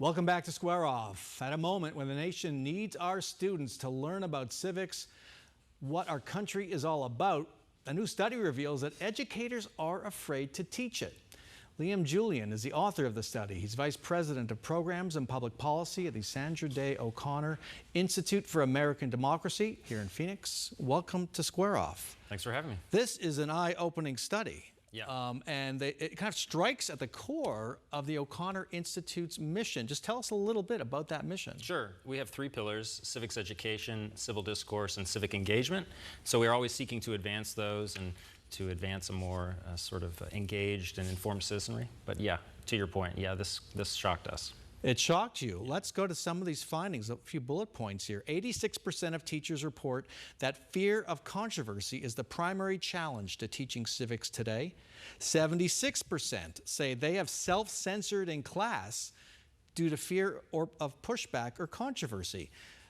Welcome back to Square Off. At a moment when the nation needs our students to learn about civics, what our country is all about, a new study reveals that educators are afraid to teach it. Liam Julian is the author of the study. He's Vice President of Programs and Public Policy at the Sandra Day O'Connor Institute for American Democracy here in Phoenix. Welcome to Square Off. Thanks for having me. This is an eye-opening study. Yeah. It kind of strikes at the core of the O'Connor Institute's mission. Just tell us a little bit about that mission. Sure. We have three pillars: civics education, civil discourse, and civic engagement. So we're always seeking to advance those and to advance a more sort of engaged and informed citizenry. But yeah, to your point, yeah, this shocked us. It shocked you. Let's go to some of these findings, a few bullet points here. 86% of teachers report that fear of controversy is the primary challenge to teaching civics today. 76% say they have self-censored in class due to fear of pushback or controversy.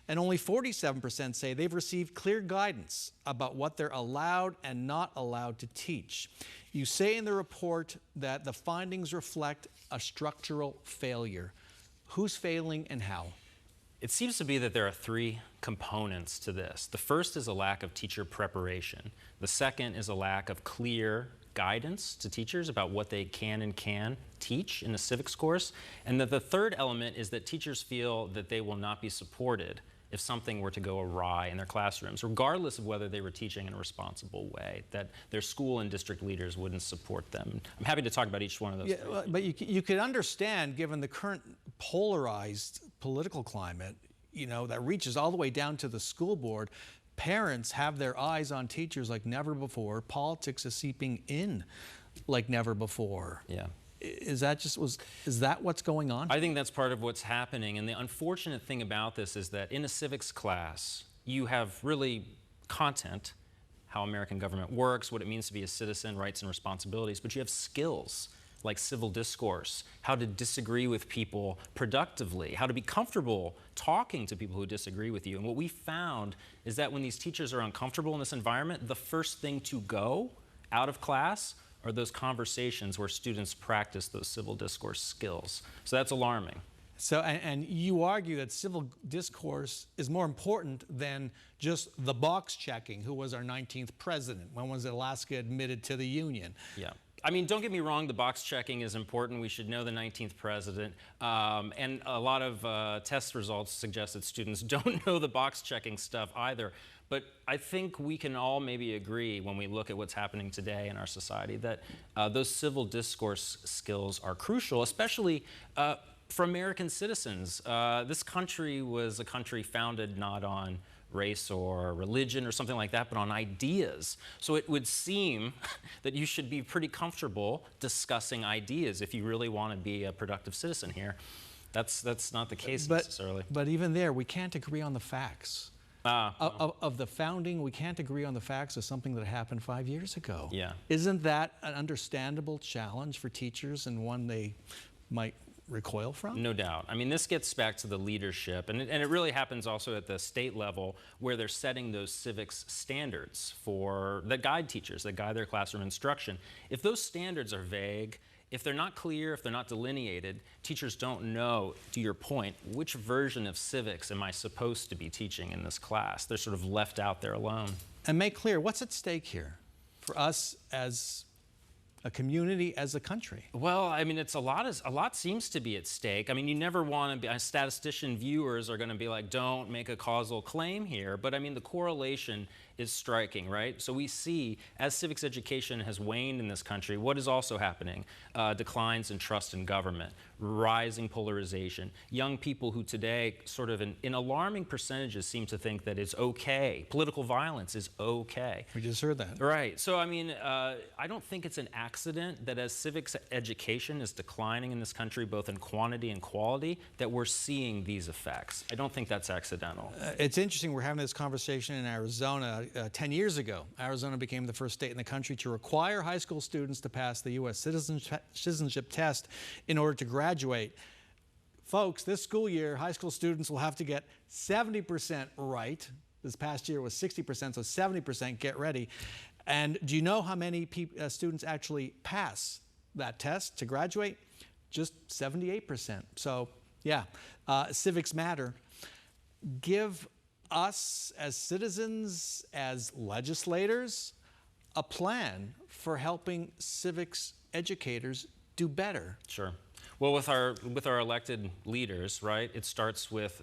And only 47% say they've received clear guidance about what they're allowed and not allowed to teach. You say in the report that the findings reflect a structural failure. Who's failing and how? It seems to be that there are three components to this. The first is a lack of teacher preparation. The second is a lack of clear guidance to teachers about what they can and can't teach in a civics course. And the third element is that teachers feel that they will not be supported if something were to go awry in their classrooms, regardless of whether they were teaching in a responsible way, that their school and district leaders wouldn't support them. I'm happy to talk about each one of those. Yeah, but you could understand, given the current polarized political climate, that reaches all the way down to the school board, parents have their eyes on teachers like never before. Politics is seeping in like never before. Yeah. Is that what's going on? I think that's part of what's happening. And the unfortunate thing about this is that in a civics class, you have really content, how American government works, what it means to be a citizen, rights and responsibilities, but you have skills like civil discourse, how to disagree with people productively, how to be comfortable talking to people who disagree with you. And what we found is that when these teachers are uncomfortable in this environment, the first thing to go out of class are those conversations where students practice those civil discourse skills. So that's alarming. So, and you argue that civil discourse is more important than just the box checking. Who was our 19th president? When was Alaska admitted to the Union? Yeah. I mean, don't get me wrong, the box checking is important. We should know the 19th president. And a lot of test results suggest that students don't know the box checking stuff either. But I think we can all maybe agree when we look at what's happening today in our society that those civil discourse skills are crucial, especially for American citizens. This country was a country founded not on race or religion or something like that, but on ideas. So it would seem that you should be pretty comfortable discussing ideas if you really want to be a productive citizen here. That's not the case necessarily. But even there, we can't agree on the facts. Of the founding, we can't agree on the facts of something that happened 5 years ago. Yeah. Isn't that an understandable challenge for teachers and one they might recoil from? No doubt. I mean, this gets back to the leadership, and it really happens also at the state level where they're setting those civics standards that guide teachers, that guide their classroom instruction. If those standards are vague, if they're not clear, if they're not delineated, teachers don't know, to your point, which version of civics am I supposed to be teaching in this class? They're sort of left out there alone. And make clear, what's at stake here for us as a community, as a country? Well, I mean, a lot seems to be at stake. I mean, you never want to be, statistician viewers are going to be like, don't make a causal claim here. But I mean, the correlation is striking, right? So we see, as civics education has waned in this country, what is also happening? Declines in trust in government, rising polarization. Young people who today sort of in alarming percentages seem to think that it's okay. Political violence is okay. We just heard that. Right. So, I mean, I don't think it's an accident that as civics education is declining in this country, both in quantity and quality, that we're seeing these effects. I don't think that's accidental. It's interesting, we're having this conversation in Arizona. 10 years ago, Arizona became the first state in the country to require high school students to pass the U.S. citizenship test in order to graduate. Folks, this school year, high school students will have to get 70% right. This past year was 60%, so 70%. Get ready. And do you know how many students actually pass that test to graduate? Just 78%. So Yeah, civics matter. Give us as citizens, as legislators, a plan for helping civics educators do better. Sure. Well, with our elected leaders, right, it starts with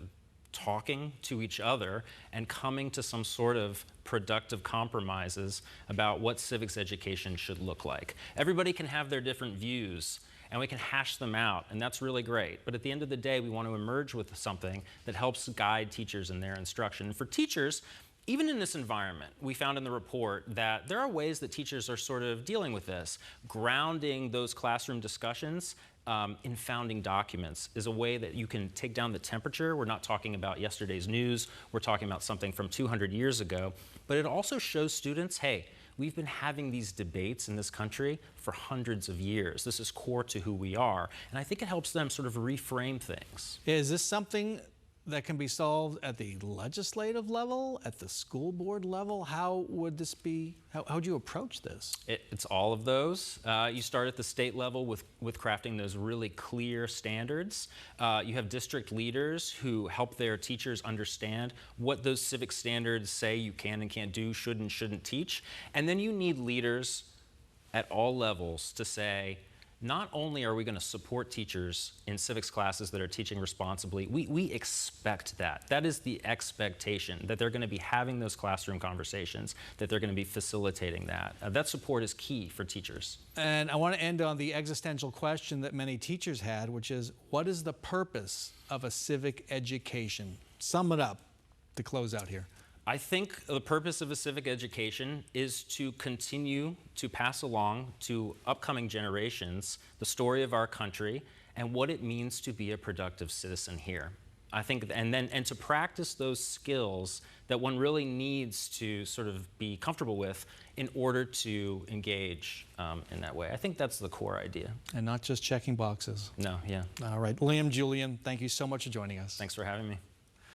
talking to each other and coming to some sort of productive compromises about what civics education should look like. Everybody can have their different views, and we can hash them out, and that's really great. But at the end of the day, we want to emerge with something that helps guide teachers in their instruction. And for teachers, even in this environment, we found in the report that there are ways that teachers are sort of dealing with this. Grounding those classroom discussions in founding documents is a way that you can take down the temperature. We're not talking about yesterday's news. We're talking about something from 200 years ago. But it also shows students, hey, we've been having these debates in this country for hundreds of years. This is core to who we are. And I think it helps them sort of reframe things. Is this something that can be solved at the legislative level, at the school board level? How would this be, how would you approach this? It's all of those. You start at the state level with crafting those really clear standards. You have district leaders who help their teachers understand what those civic standards say you can and can't do, should and shouldn't teach. And then you need leaders at all levels to say, not only are we going to support teachers in civics classes that are teaching responsibly, we expect that. That is the expectation, that they're going to be having those classroom conversations, that they're going to be facilitating that. That support is key for teachers. And I want to end on the existential question that many teachers had, which is, what is the purpose of a civic education? Sum it up to close out here. I think the purpose of a civic education is to continue to pass along to upcoming generations the story of our country and what it means to be a productive citizen here. I think, and to practice those skills that one really needs to sort of be comfortable with in order to engage in that way. I think that's the core idea. And not just checking boxes. No, yeah. All right, Liam, Julian, thank you so much for joining us. Thanks for having me.